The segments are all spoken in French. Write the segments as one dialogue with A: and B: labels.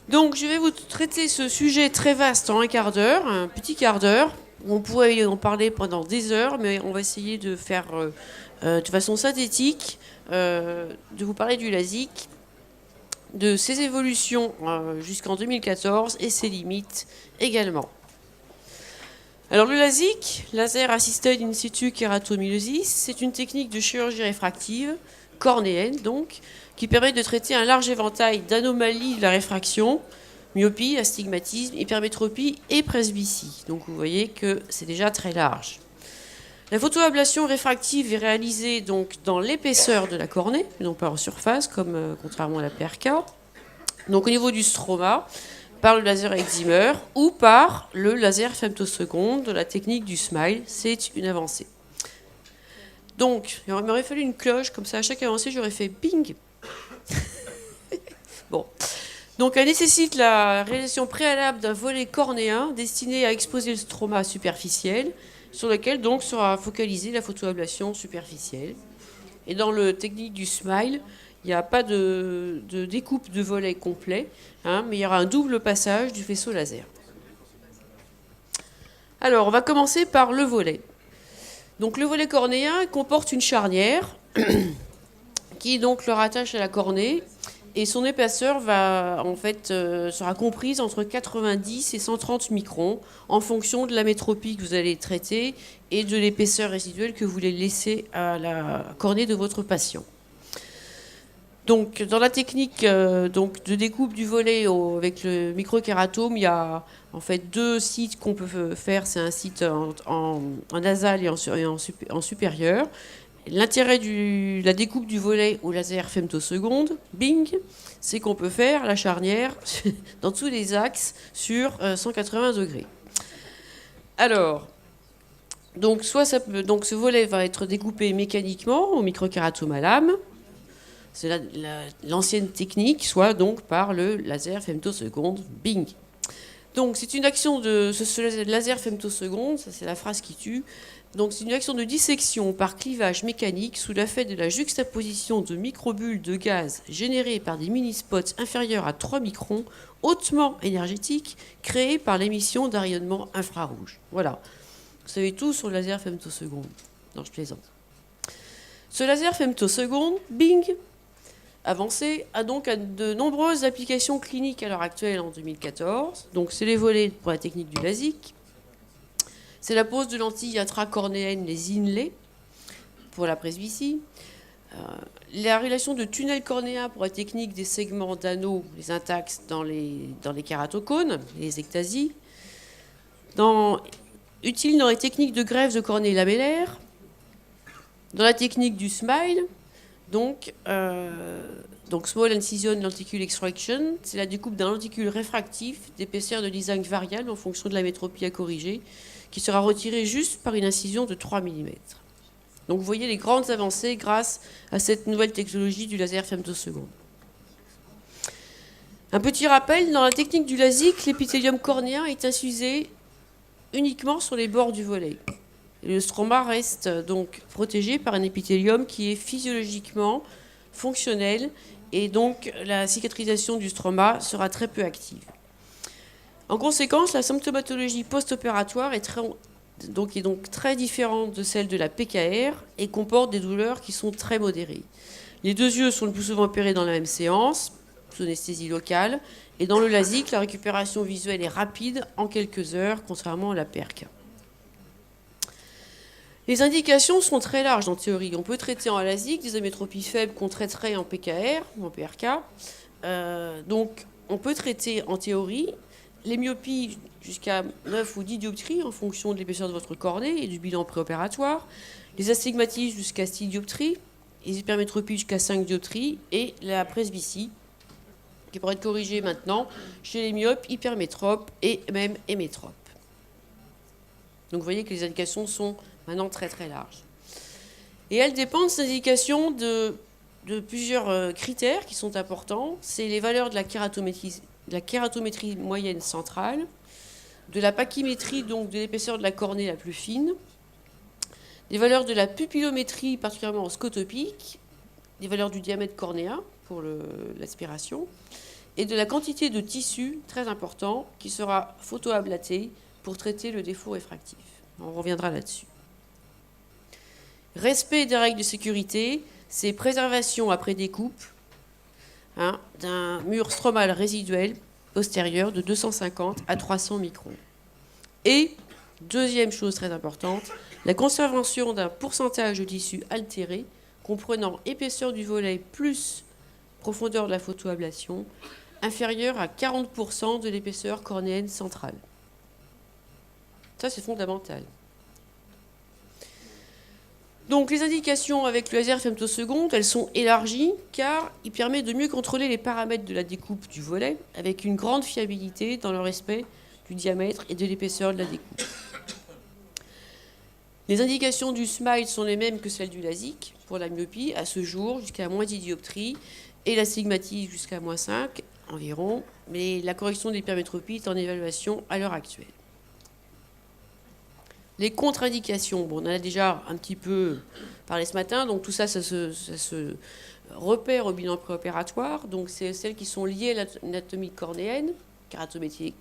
A: Donc je vais vous traiter ce sujet très vaste en un quart d'heure, un petit quart d'heure. On pourrait en parler pendant des heures, mais on va essayer de faire de façon synthétique, de vous parler du LASIK, de ses évolutions jusqu'en 2014 et ses limites également. Alors le LASIK, laser assisted in situ kératomylosis, c'est une technique de chirurgie réfractive, cornéenne donc, qui permet de traiter un large éventail d'anomalies de la réfraction, myopie, astigmatisme, hypermétropie et presbytie. Donc vous voyez que c'est déjà très large. La photoablation réfractive est réalisée donc dans l'épaisseur de la cornée, non pas en surface, comme contrairement à la PRK. Donc au niveau du stroma, par le laser excimer ou par le laser femtoseconde de la technique du SMILE, c'est une avancée. Donc, il m'aurait fallu une cloche, comme ça à chaque avancée j'aurais fait bing. Bon. Donc, elle nécessite la réalisation préalable d'un volet cornéen destiné à exposer le stroma superficiel, sur lequel donc sera focalisée la photoablation superficielle. Et dans la technique du SMILE, il n'y a pas de découpe de volet complet, mais il y aura un double passage du faisceau laser. Alors, on va commencer par le volet. Donc, le volet cornéen comporte une charnière qui donc le rattache à la cornée, et son épaisseur sera comprise entre 90 et 130 microns en fonction de la métropie que vous allez traiter et de l'épaisseur résiduelle que vous voulez laisser à la cornée de votre patient. Donc, dans la technique de découpe du volet avec le microkératome, il y a en fait deux sites qu'on peut faire. C'est un site en nasal et en supérieur. L'intérêt de la découpe du volet au laser femtoseconde, bing, c'est qu'on peut faire la charnière dans tous les axes sur 180 degrés. Alors, donc, ce volet va être découpé mécaniquement au microkératome à lame. C'est l'ancienne technique, soit donc par le laser femtoseconde, bing. Donc c'est une action de ce laser femtoseconde, ça c'est la phrase qui tue. Donc c'est une action de dissection par clivage mécanique sous l'effet de la juxtaposition de microbules de gaz générées par des mini-spots inférieurs à 3 microns, hautement énergétiques, créés par l'émission d'un rayonnement infrarouge. Voilà. Vous savez tout sur le laser femtoseconde. Non, je plaisante. Ce laser femtoseconde, bing, avancé, a donc de nombreuses applications cliniques à l'heure actuelle en 2014. Donc c'est les volets pour la technique du LASIK. C'est la pose de lentilles intracornéennes, les inlays, pour la presbytie. La réalisation de tunnels cornéens pour la technique des segments d'anneaux, les intaxes dans les kératocones, les ectasies. Utile dans les techniques de greffe de cornée lamellaire. Dans la technique du SMILE, donc Small Incision Lenticule Extraction, c'est la découpe d'un lenticule réfractif d'épaisseur de design variable en fonction de la métropie à corriger, qui sera retiré juste par une incision de 3 mm. Donc vous voyez les grandes avancées grâce à cette nouvelle technologie du laser femtoseconde. Un petit rappel, dans la technique du LASIK, l'épithélium cornéen est incisé uniquement sur les bords du volet. Et le stroma reste donc protégé par un épithélium qui est physiologiquement fonctionnel, et donc la cicatrisation du stroma sera très peu active. En conséquence, la symptomatologie post-opératoire est donc très différente de celle de la PKR et comporte des douleurs qui sont très modérées. Les deux yeux sont le plus souvent opérés dans la même séance, sous anesthésie locale, et dans le LASIK, la récupération visuelle est rapide en quelques heures, contrairement à la PRK. Les indications sont très larges en théorie. On peut traiter en LASIK des amétropies faibles qu'on traiterait en PKR ou en PRK. Donc, on peut traiter en théorie les myopies jusqu'à 9 ou 10 dioptries en fonction de l'épaisseur de votre cornée et du bilan préopératoire, les astigmatismes jusqu'à 6 dioptries, les hypermétropies jusqu'à 5 dioptries et la presbytie qui pourrait être corrigée maintenant chez les myopes, hypermétropes et même hémétropes. Donc vous voyez que les indications sont maintenant très très larges. Et elles dépendent, ces indications, de plusieurs critères qui sont importants. C'est les valeurs de la kératométrie moyenne centrale, de la pachymétrie, donc de l'épaisseur de la cornée la plus fine, des valeurs de la pupillométrie particulièrement scotopique, des valeurs du diamètre cornéen pour l'aspiration, et de la quantité de tissu, très important, qui sera photoablaté pour traiter le défaut réfractif. On reviendra là-dessus. Respect des règles de sécurité, c'est préservation après découpe d'un mur stromal résiduel postérieur de 250 à 300 microns. Et, deuxième chose très importante, la conservation d'un pourcentage de tissu altéré comprenant épaisseur du volet plus profondeur de la photoablation inférieure à 40% de l'épaisseur cornéenne centrale. Ça, c'est fondamental. Donc, les indications avec le laser femtoseconde, elles sont élargies car il permet de mieux contrôler les paramètres de la découpe du volet avec une grande fiabilité dans le respect du diamètre et de l'épaisseur de la découpe. Les indications du SMILE sont les mêmes que celles du LASIK pour la myopie à ce jour jusqu'à moins 10 dioptries et l'astigmatisme jusqu'à moins 5 environ, mais la correction de l'hypermétropie est en évaluation à l'heure actuelle. Les contre-indications, bon, on en a déjà un petit peu parlé ce matin, donc tout ça, ça se repère au bilan préopératoire, donc c'est celles qui sont liées à l'anatomie cornéenne, kératométrie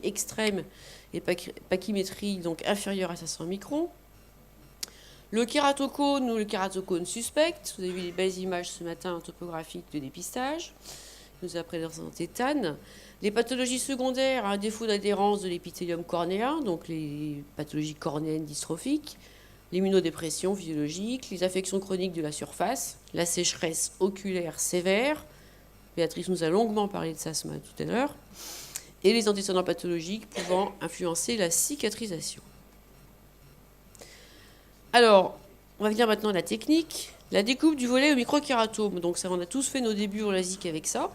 A: extrême et pachymétrie donc inférieure à 500 microns. Le kératocone ou le kératocone suspect, vous avez vu les belles images ce matin topographiques de dépistage, nous a présenté Tan. Les pathologies secondaires, un défaut d'adhérence de l'épithélium cornéen, donc les pathologies cornéennes dystrophiques, l'immunodépression physiologique, les affections chroniques de la surface, la sécheresse oculaire sévère, Béatrice nous a longuement parlé de ça ce matin tout à l'heure, et les antécédents pathologiques pouvant influencer la cicatrisation. Alors, on va venir maintenant à la technique. La découpe du volet au microkératome. Donc ça, on a tous fait nos débuts au LASIK avec ça,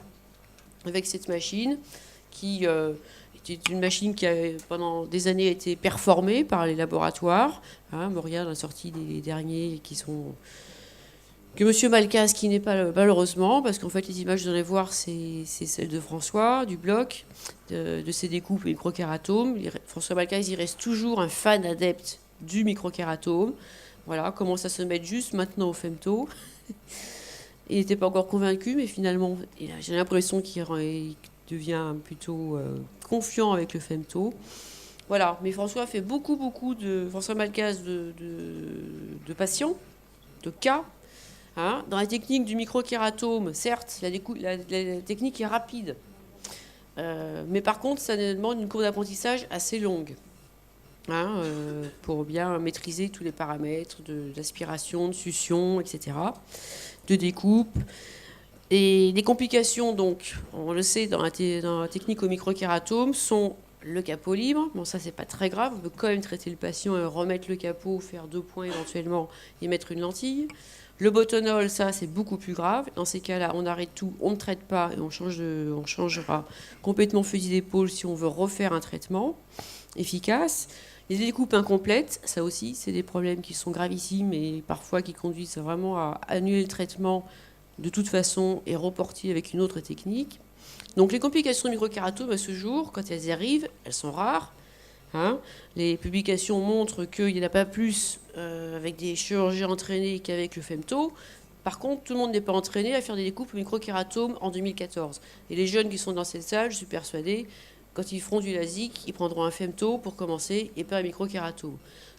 A: avec cette machine qui était une machine qui a pendant des années été performée par les laboratoires. Moria a sorti des derniers qui sont que M. Malkas, qui n'est pas malheureusement, parce qu'en fait les images que vous allez voir, c'est celles de François, du bloc, de ses découpes au microkératome. François Malkas, il reste toujours un fan adepte du microkératome. Voilà, commence à se mettre juste maintenant au femto. Il n'était pas encore convaincu, mais finalement, j'ai l'impression qu'il devient plutôt confiant avec le femto. Voilà, mais François fait beaucoup François Malkas de patients, de cas. Dans la technique du microkératome, certes, la technique est rapide, mais par contre, ça demande une courbe d'apprentissage assez longue pour bien maîtriser tous les paramètres d'aspiration, de succion, etc., de découpe. Et les complications, donc, on le sait, dans la technique au microkératome, sont le capot libre. Bon, ça, c'est pas très grave. On peut quand même traiter le patient et remettre le capot, faire 2 points éventuellement et mettre une lentille. Le botonol, ça, c'est beaucoup plus grave. Dans ces cas-là, on arrête tout, on ne traite pas et on changera complètement fusil d'épaule si on veut refaire un traitement efficace. Les découpes incomplètes, ça aussi, c'est des problèmes qui sont gravissimes et parfois qui conduisent vraiment à annuler le traitement de toute façon et reporter avec une autre technique. Donc les complications du microkératome à ce jour, quand elles arrivent, elles sont rares. Les publications montrent qu'il n'y en a pas plus avec des chirurgiens entraînés qu'avec le femto. Par contre, tout le monde n'est pas entraîné à faire des découpes au microkératome en 2014. Et les jeunes qui sont dans cette salle, je suis persuadée, quand ils feront du LASIK, ils prendront un femto pour commencer et pas un microkératome.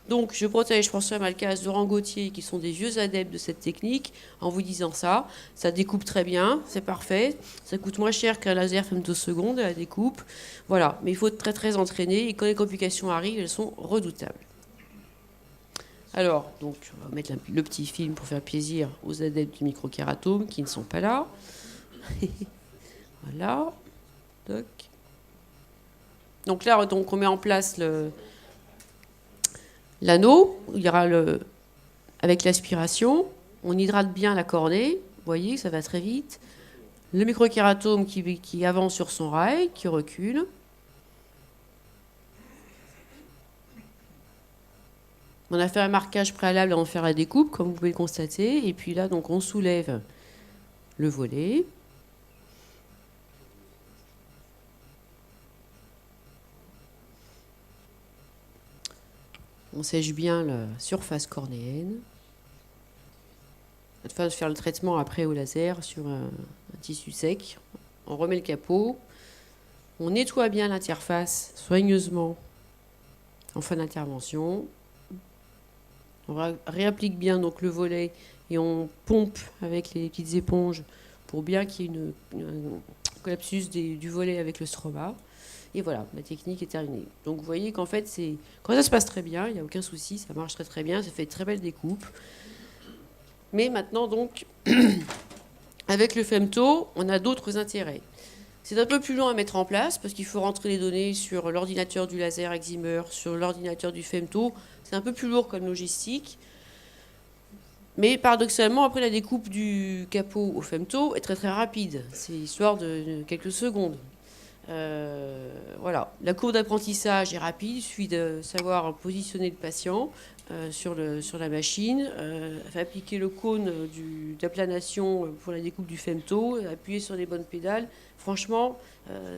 A: Donc, je protège François Malkas, Laurent Gauthier, qui sont des vieux adeptes de cette technique, en vous disant ça. Ça découpe très bien, c'est parfait. Ça coûte moins cher qu'un laser femtoseconde à la découpe. Voilà, mais il faut être très très entraîné. Et quand les complications arrivent, elles sont redoutables. Alors, donc, on va mettre le petit film pour faire plaisir aux adeptes du microkératome qui ne sont pas là. Voilà. Toc. Donc là, on met en place l'anneau, il y aura avec l'aspiration, on hydrate bien la cornée, vous voyez, ça va très vite. Le microkératome qui avance sur son rail, qui recule. On a fait un marquage préalable avant de faire la découpe, comme vous pouvez le constater. Et puis là, donc, on soulève le volet. On sèche bien la surface cornéenne. enfin, faire le traitement après au laser sur un tissu sec. On remet le capot, on nettoie bien l'interface soigneusement en fin d'intervention. On réapplique bien donc le volet et on pompe avec les petites éponges pour bien qu'il y ait un collapsus du volet avec le stroma. Et voilà, la technique est terminée. Donc vous voyez qu'en fait, quand ça se passe très bien, il n'y a aucun souci, ça marche très très bien, ça fait de très belles découpes. Mais maintenant donc, avec le femto, on a d'autres intérêts. C'est un peu plus long à mettre en place parce qu'il faut rentrer les données sur l'ordinateur du laser Excimer, sur l'ordinateur du femto. C'est un peu plus lourd comme logistique. Mais paradoxalement, après la découpe du capot au femto est très très rapide. C'est l'histoire de quelques secondes. Voilà. La courbe d'apprentissage est rapide. Il suffit de savoir positionner le patient sur la machine, appliquer le cône d'aplanation pour la découpe du femto, appuyer sur les bonnes pédales. Franchement,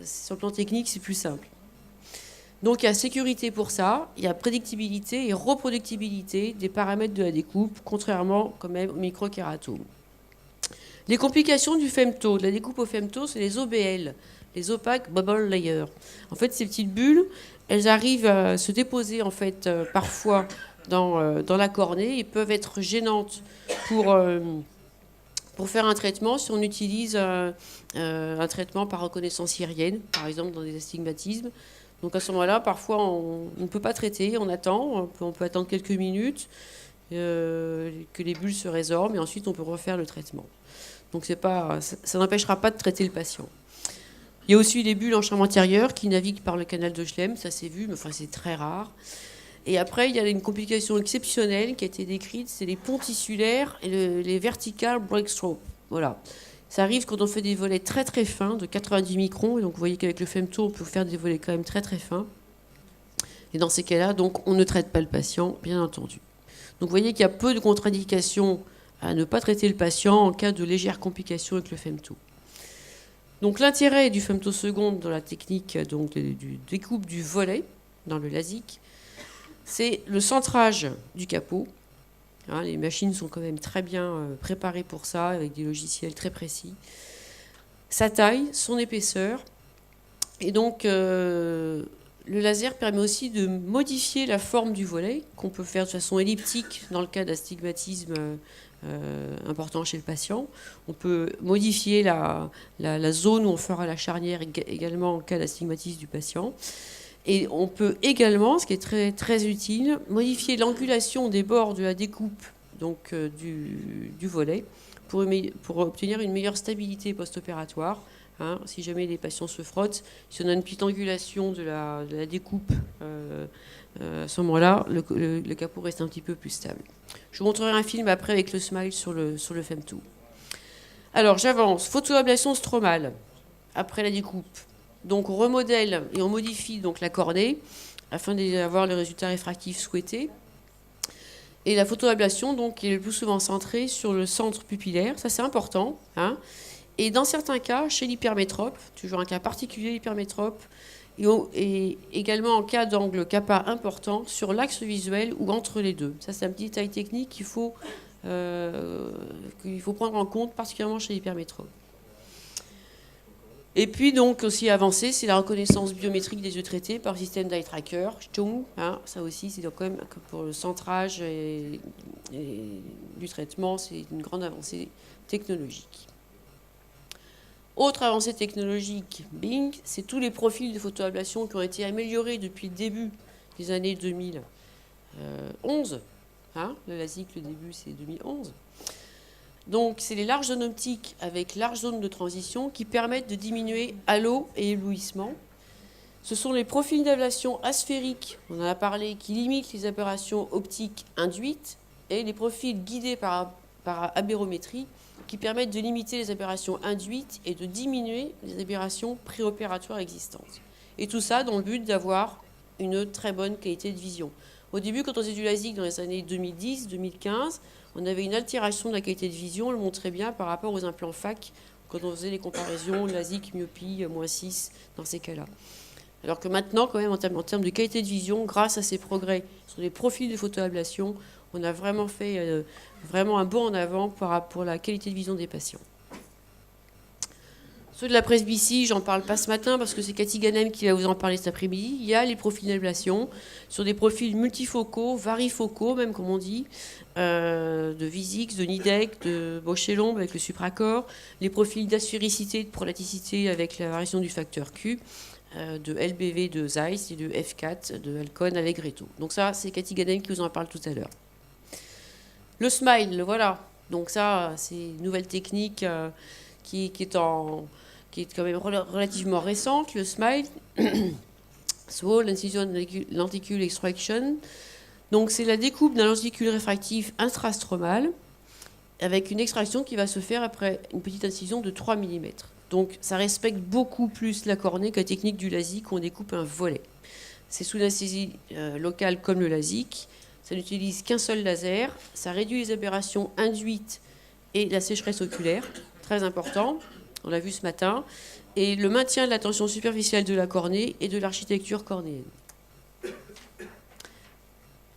A: sur le plan technique, c'est plus simple. Donc il y a sécurité pour ça, il y a prédictibilité et reproductibilité des paramètres de la découpe, contrairement quand même au microkératome. Les complications du femto, de la découpe au femto, c'est les OBL, les opaque bubble layers. En fait, ces petites bulles, elles arrivent à se déposer en fait parfois dans la cornée et peuvent être gênantes pour faire un traitement si on utilise un traitement par reconnaissance syrienne, par exemple dans des astigmatismes. Donc à ce moment-là, parfois, on ne peut pas traiter, on attend, on peut attendre quelques minutes que les bulles se résorbent, et ensuite on peut refaire le traitement. Donc ça n'empêchera pas de traiter le patient. Il y a aussi les bulles en chambre antérieure qui naviguent par le canal de Schlemm, ça s'est vu, mais enfin, c'est très rare. Et après, il y a une complication exceptionnelle qui a été décrite, c'est les ponts tissulaires et les vertical breakthrough. Voilà. Ça arrive quand on fait des volets très très fins, de 90 microns. Et donc vous voyez qu'avec le femto, on peut faire des volets quand même très très fins. Et dans ces cas-là, donc, on ne traite pas le patient, bien entendu. Donc vous voyez qu'il y a peu de contre-indications à ne pas traiter le patient en cas de légères complications avec le femto. Donc l'intérêt du femto seconde dans la technique donc, du découpe du volet, dans le LASIK, c'est le centrage du capot. Hein, les machines sont quand même très bien préparées pour ça, avec des logiciels très précis. Sa taille, son épaisseur. Et donc, le laser permet aussi de modifier la forme du volet, qu'on peut faire de façon elliptique dans le cas d'astigmatisme important chez le patient. On peut modifier la zone où on fera la charnière également en cas d'astigmatisme du patient. Et on peut également, ce qui est très, très utile, modifier l'angulation des bords de la découpe donc, du volet pour obtenir une meilleure stabilité post-opératoire. Hein, si jamais les patients se frottent, si on a une petite angulation de la découpe, à ce moment-là, le capot reste un petit peu plus stable. Je vous montrerai un film après avec le smile sur le femto. Alors, j'avance. Photoablation stromale, après la découpe. Donc on remodèle et on modifie donc la cornée afin d'avoir le résultat réfractif souhaité. Et la photoablation donc, est le plus souvent centrée sur le centre pupillaire, ça c'est important. Hein. Et dans certains cas, chez l'hypermétrope, toujours un cas particulier l'hypermétrope, et également en cas d'angle kappa important sur l'axe visuel ou entre les deux. Ça c'est un petit détail technique qu'il faut prendre en compte, particulièrement chez l'hypermétrope. Et puis donc aussi avancé, c'est la reconnaissance biométrique des yeux traités par le système d'eye tracker, STUM. Hein, ça aussi, c'est quand même pour le centrage du traitement, c'est une grande avancée technologique. Autre avancée technologique, Bing, c'est tous les profils de photoablation qui ont été améliorés depuis le début des années 2011. Hein, le LASIK, le début, c'est 2011. Donc, c'est les larges zones optiques avec larges zones de transition qui permettent de diminuer halo et éblouissement. Ce sont les profils d'ablation asphériques, on en a parlé, qui limitent les aberrations optiques induites, et les profils guidés par abérométrie qui permettent de limiter les aberrations induites et de diminuer les aberrations préopératoires existantes. Et tout ça dans le but d'avoir une très bonne qualité de vision. Au début, quand on faisait du LASIK dans les années 2010-2015, on avait une altération de la qualité de vision, on le montrait bien par rapport aux implants FAC, quand on faisait les comparaisons LASIK, myopie, -6, dans ces cas-là. Alors que maintenant, quand même, en termes de qualité de vision, grâce à ces progrès sur les profils de photoablation, on a vraiment fait vraiment un bond en avant pour la qualité de vision des patients. Ceux de la presbytie, j'en parle pas ce matin parce que c'est Cathy Ganem qui va vous en parler cet après-midi. Il y a les profils d'ablation sur des profils multifocaux, varifocaux même comme on dit, de Vizix, de Nidec, de Bauchelombe avec le supracor, les profils d'asphérisité, de prolaticité avec la variation du facteur Q, de LBV de Zeiss et de F4 de Alcon avec Reto. Donc ça, c'est Cathy Ganem qui vous en parle tout à l'heure. Le smile, voilà. Donc ça, c'est une nouvelle technique qui est quand même relativement récente, le SMILE, Small Incision Lenticule Extraction. Donc c'est la découpe d'un lenticule réfractif intrastromal avec une extraction qui va se faire après une petite incision de 3 mm. Donc ça respecte beaucoup plus la cornée que la technique du LASIK où on découpe un volet. C'est sous l'anesthésie locale comme le LASIK. Ça n'utilise qu'un seul laser. Ça réduit les aberrations induites et la sécheresse oculaire. Très important. On l'a vu ce matin, et le maintien de la tension superficielle de la cornée et de l'architecture cornéenne.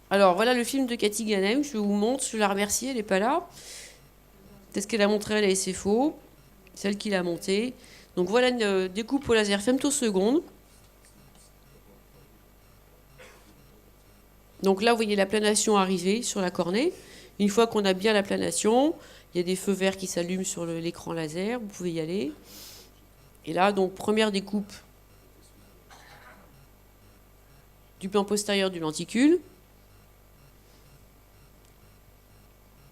A: Alors, voilà le film de Cathy Ganem, je vous montre, je la remercie, elle n'est pas là. C'est ce qu'elle a montré à la SFO, celle qui l'a montée. Donc voilà une découpe au laser femtoseconde. Donc là, vous voyez la planation arriver sur la cornée. Une fois qu'on a bien la planation, il y a des feux verts qui s'allument sur l'écran laser, vous pouvez y aller. Et là, donc, première découpe du plan postérieur du lenticule.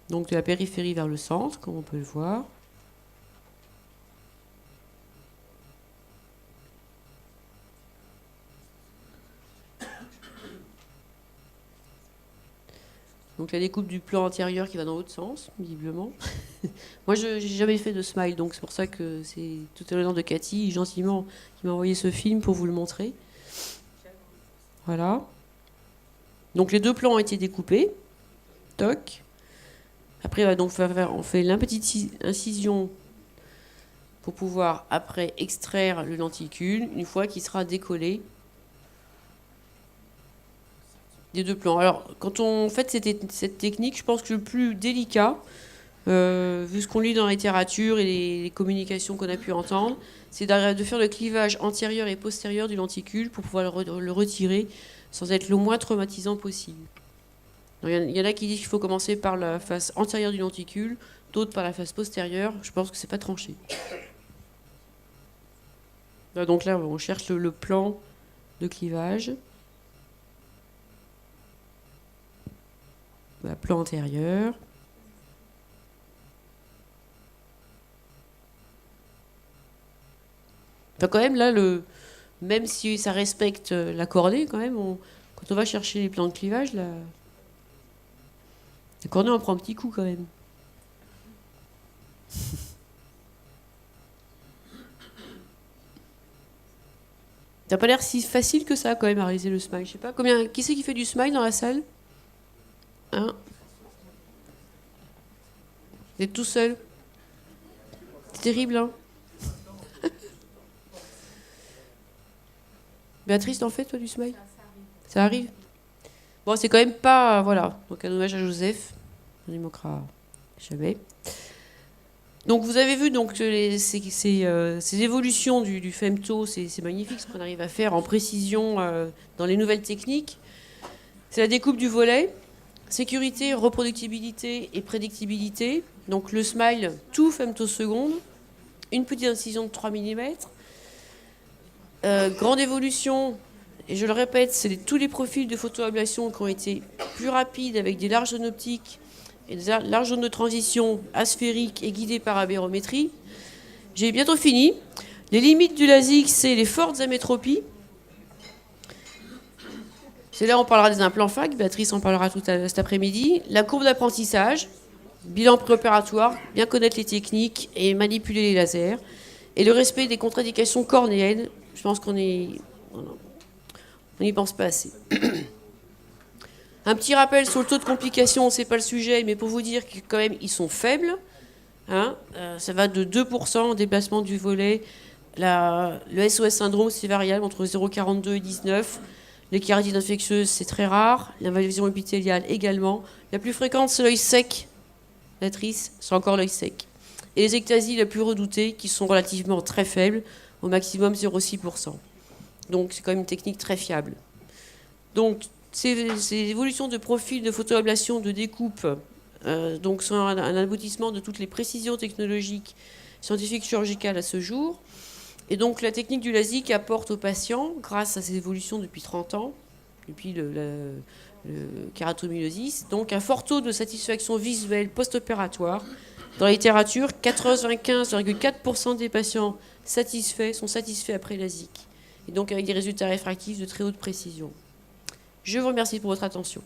A: Donc de la périphérie vers le centre, comme on peut le voir. Donc la découpe du plan antérieur qui va dans l'autre sens, visiblement. Moi, je n'ai jamais fait de smile, donc c'est pour ça que c'est tout à l'honneur de Cathy, gentiment, qui m'a envoyé ce film pour vous le montrer. Voilà. Donc les deux plans ont été découpés. Toc. Après, donc, on fait la petite incision pour pouvoir après extraire le lenticule une fois qu'il sera décollé des deux plans. Alors, quand on fait cette technique, je pense que le plus délicat, vu ce qu'on lit dans la littérature et les communications qu'on a pu entendre, c'est de faire le clivage antérieur et postérieur du lenticule pour pouvoir le retirer sans être le moins traumatisant possible. Il y en a qui disent qu'il faut commencer par la face antérieure du lenticule, d'autres par la face postérieure. Je pense que c'est pas tranché. Donc là, on cherche le plan de clivage. Plan antérieur. Enfin, quand même, là, même si ça respecte la cornée, quand même, quand on va chercher les plans de clivage, la cornée en prend un petit coup, quand même. Ça n'a pas l'air si facile que ça, quand même, à réaliser le smile. Je sais pas, qui c'est qui fait du smile dans la salle ? Hein ? Vous êtes tout seul ? C'est terrible, hein ? Béatrice, t'en fais, toi, du smile ? Ça arrive ? Bon, c'est quand même pas... Voilà. Donc, un hommage à Joseph. On n'y manquera jamais. Donc, vous avez vu donc, ces évolutions du femto. C'est magnifique ce qu'on arrive à faire en précision dans les nouvelles techniques. C'est la découpe du volet. Sécurité, reproductibilité et prédictibilité. Donc, le smile, tout femtoseconde. Une petite incision de 3 mm. Grande évolution, et je le répète, c'est tous les profils de photoablation qui ont été plus rapides avec des larges zones optiques et des larges zones de transition asphériques et guidées par abérométrie. J'ai bientôt fini. Les limites du LASIK, c'est les fortes amétropies. C'est là où on parlera des implants FAC. Béatrice en parlera cet après-midi. La courbe d'apprentissage, bilan préopératoire, bien connaître les techniques et manipuler les lasers. Et le respect des contre-indications cornéennes. Je pense qu'on n'y pense pas assez. Un petit rappel sur le taux de complications, c'est pas le sujet, mais pour vous dire que quand même ils sont faibles. Hein, ça va de 2% en déplacement du volet Le SOS syndrome, c'est variable entre 0,42 et 19. Les kératines infectieuses, c'est très rare. L'invasion épithéliale également. La plus fréquente, c'est l'œil sec. Latrice, c'est encore l'œil sec. Et les ectasies les plus redoutées, qui sont relativement très faibles, au maximum 0,6%. Donc c'est quand même une technique très fiable. Donc ces évolutions de profil de photoablation de découpe donc sont un aboutissement de toutes les précisions technologiques, scientifiques, chirurgicales à ce jour. Et donc la technique du LASIK apporte aux patients, grâce à ces évolutions depuis 30 ans, depuis le kératomyositis, donc un fort taux de satisfaction visuelle post-opératoire. Dans la littérature, 95,4% des patients sont satisfaits après LASIK, et donc avec des résultats réfractifs de très haute précision. Je vous remercie pour votre attention.